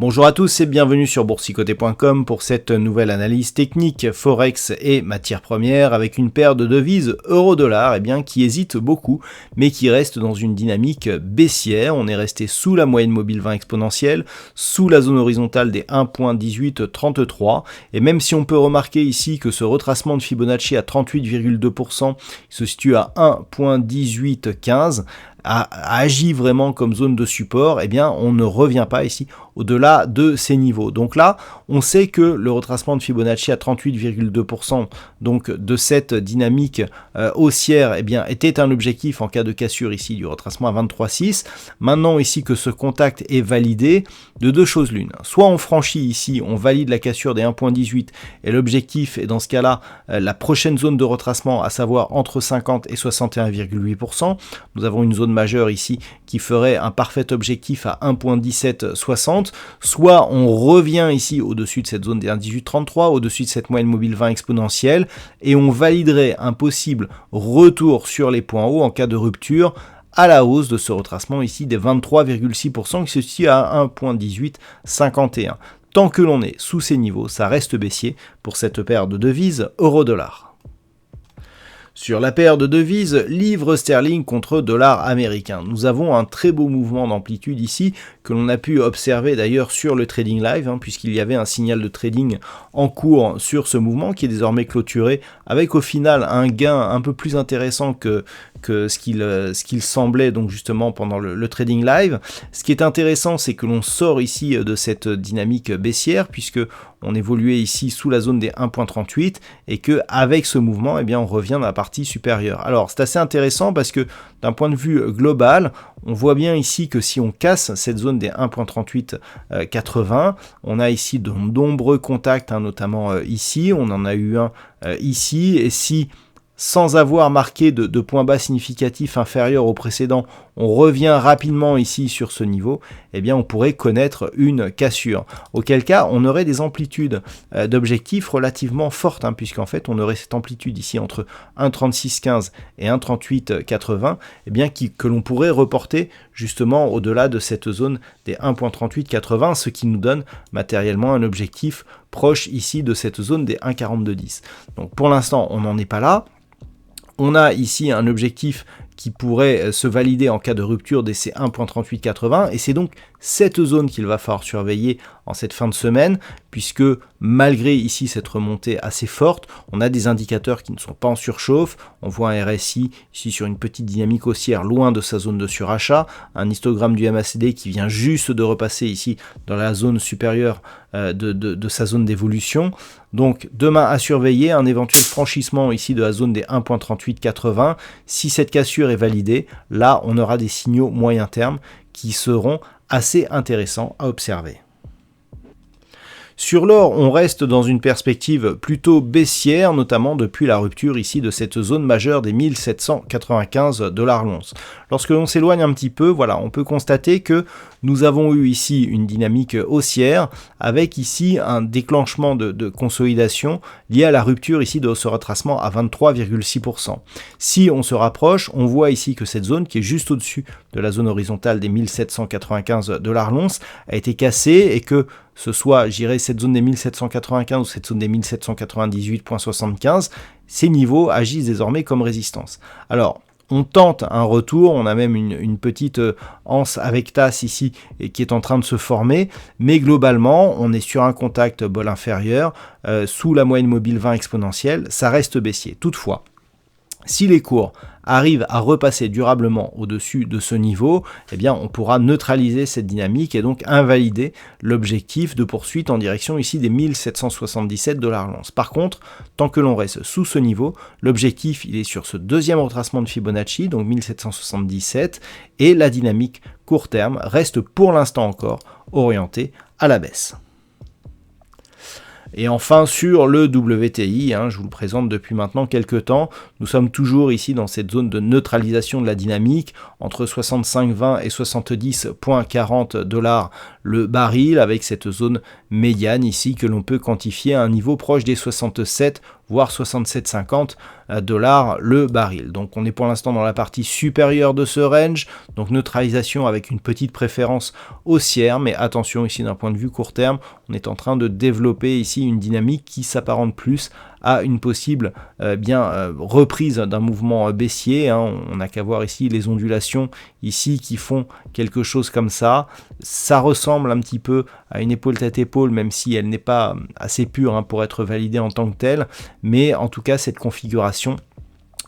Bonjour à tous et bienvenue sur boursicoté.com pour cette nouvelle analyse technique Forex et matières premières avec une paire de devises euro-dollar qui hésite beaucoup mais qui reste dans une dynamique baissière. On est resté sous la moyenne mobile 20 exponentielle, sous la zone horizontale des 1.1833 et même si on peut remarquer ici que ce retracement de Fibonacci à 38,2% se situe à 1.1815, agit vraiment comme zone de support, on ne revient pas ici au-delà de ces niveaux. Donc là, on sait que le retracement de Fibonacci à 38,2% donc de cette dynamique haussière était un objectif en cas de cassure ici du retracement à 23,6. Maintenant ici que ce contact est validé, de deux choses l'une. Soit on franchit ici, on valide la cassure des 1.18 et l'objectif est dans ce cas-là la prochaine zone de retracement, à savoir entre 50 et 61,8%. Nous avons une zone majeure ici qui ferait un parfait objectif à 1.1760, soit on revient ici au-dessus de cette zone des 1.1833, au-dessus de cette moyenne mobile 20 exponentielle, et on validerait un possible retour sur les points hauts en cas de rupture à la hausse de ce retracement ici des 23,6% qui se situe à 1.1851. Tant que l'on est sous ces niveaux, ça reste baissier pour cette paire de devises euro-dollar. Sur la paire de devises livre sterling contre dollar américain, nous avons un très beau mouvement d'amplitude ici que l'on a pu observer d'ailleurs sur le trading live puisqu'il y avait un signal de trading en cours sur ce mouvement qui est désormais clôturé avec au final un gain un peu plus intéressant que ce qu'il semblait donc justement pendant le trading live. Ce qui est intéressant, c'est que l'on sort ici de cette dynamique baissière puisque on évoluait ici sous la zone des 1.38 et que avec ce mouvement on revient dans la partie supérieure. Alors c'est assez intéressant parce que d'un point de vue global, on voit bien ici que si on casse cette zone des 1.3880, on a ici de nombreux contacts, notamment ici, on en a eu un ici, et si sans avoir marqué de points bas significatifs inférieurs au précédent, on revient rapidement ici sur ce niveau, on pourrait connaître une cassure. Auquel cas, on aurait des amplitudes d'objectifs relativement fortes, puisqu'en fait, on aurait cette amplitude ici entre 1.3615 et 1.3880, que l'on pourrait reporter justement au-delà de cette zone des 1.3880, ce qui nous donne matériellement un objectif proche ici de cette zone des 1.4210. Donc pour l'instant, on n'en est pas là. On a ici un objectif qui pourrait se valider en cas de rupture des 1.3880 et c'est donc cette zone qu'il va falloir surveiller en cette fin de semaine puisque malgré ici cette remontée assez forte, on a des indicateurs qui ne sont pas en surchauffe, on voit un RSI ici sur une petite dynamique haussière loin de sa zone de surachat, un histogramme du MACD qui vient juste de repasser ici dans la zone supérieure de sa zone d'évolution. Donc demain à surveiller un éventuel franchissement ici de la zone des 1.3880. Si cette cassure est validée, là on aura des signaux moyen terme qui seront assez intéressants à observer. Sur l'or, on reste dans une perspective plutôt baissière, notamment depuis la rupture ici de cette zone majeure des 1795 $ l'once. Lorsque l'on s'éloigne un petit peu, on peut constater que nous avons eu ici une dynamique haussière avec ici un déclenchement de consolidation lié à la rupture ici de ce retracement à 23,6%. Si on se rapproche, on voit ici que cette zone qui est juste au-dessus de la zone horizontale des 1795 $ l'once a été cassée et que ce soit, cette zone des 1795 ou cette zone des 1798,75, ces niveaux agissent désormais comme résistance. Alors, on tente un retour, on a même une petite anse avec tasse ici et qui est en train de se former, mais globalement, on est sur un contact bol inférieur, sous la moyenne mobile 20 exponentielle, ça reste baissier. Toutefois, si les cours arrivent à repasser durablement au-dessus de ce niveau, on pourra neutraliser cette dynamique et donc invalider l'objectif de poursuite en direction ici des 1777 $ l'once. Par contre, tant que l'on reste sous ce niveau, l'objectif il est sur ce deuxième retracement de Fibonacci, donc 1777, et la dynamique court terme reste pour l'instant encore orientée à la baisse. Et enfin sur le WTI, je vous le présente depuis maintenant quelques temps, nous sommes toujours ici dans cette zone de neutralisation de la dynamique entre 65,20 et 70,40 $ le baril avec cette zone médiane ici que l'on peut quantifier à un niveau proche des 67 voire 67,50 $ le baril. Donc on est pour l'instant dans la partie supérieure de ce range, donc neutralisation avec une petite préférence haussière, mais attention ici d'un point de vue court terme, on est en train de développer ici une dynamique qui s'apparente plus à une possible reprise d'un mouvement baissier. On n'a qu'à voir ici les ondulations ici qui font quelque chose comme ça. Ça ressemble un petit peu à une épaule tête épaule, même si elle n'est pas assez pure pour être validée en tant que telle, mais en tout cas cette configuration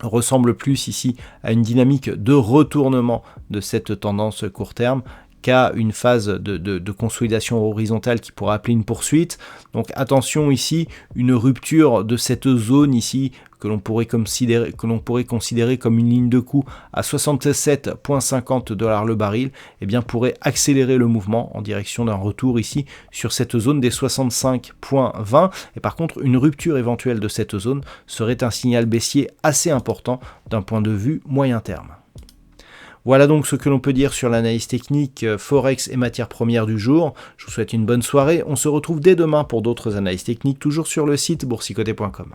ressemble plus ici à une dynamique de retournement de cette tendance court terme qu'à une phase de consolidation horizontale qui pourrait appeler une poursuite. Donc attention ici, une rupture de cette zone ici que l'on pourrait considérer comme une ligne de coup à 67,50 $ le baril, pourrait accélérer le mouvement en direction d'un retour ici sur cette zone des 65,20. Et par contre, une rupture éventuelle de cette zone serait un signal baissier assez important d'un point de vue moyen terme. Voilà donc ce que l'on peut dire sur l'analyse technique Forex et matières premières du jour. Je vous souhaite une bonne soirée. On se retrouve dès demain pour d'autres analyses techniques, toujours sur le site boursicoté.com.